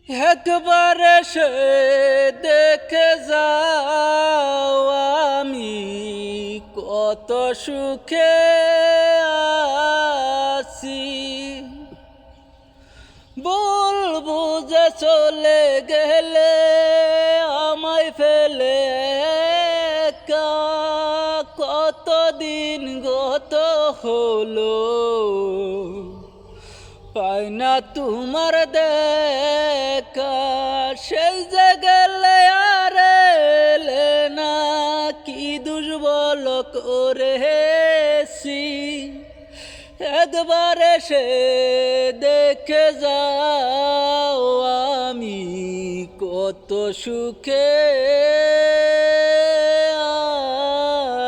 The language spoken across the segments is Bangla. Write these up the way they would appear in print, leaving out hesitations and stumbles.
একবার এসে দেখে যাও আমি কত সুখে আছি। বলবো যে চলে গেলে আমায় ফেলে একা, কতদিন গত হলো পাই না তোমার দেখা। সেই যে গেলে আর এলে না, কি দুর্বল করেছি। একবার এসে দেখে যাও আমি কত সুখে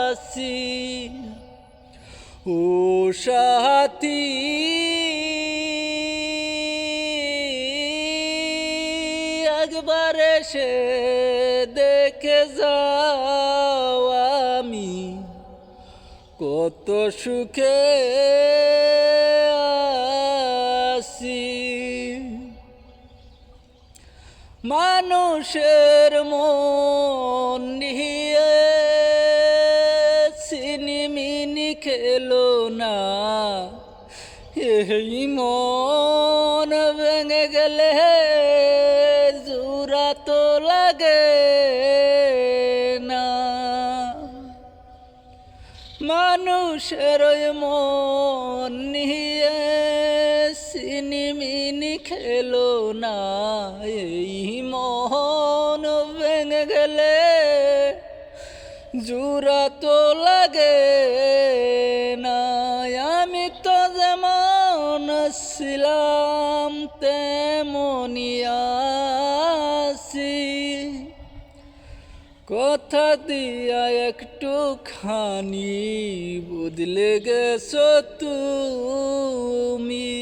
আছি। ও সাথী, একবার এসে দেখে যাও আমি কত সুখে আছি। মানুষের মন নিয়ে সিনিমিনি খেলো না, এই মন ভেঙে গেলে জোড়া তো লাগে না। মানুষের ওই মন নিয়ে সিনিমিনি খেলো না, এই মন ভেঙে গেলে জোড়া তো লাগে না। আমি তো যেমন ছিলাম তেমনি আছি, কথা দিয়া একটুখানি বদলে গেছো তুমি।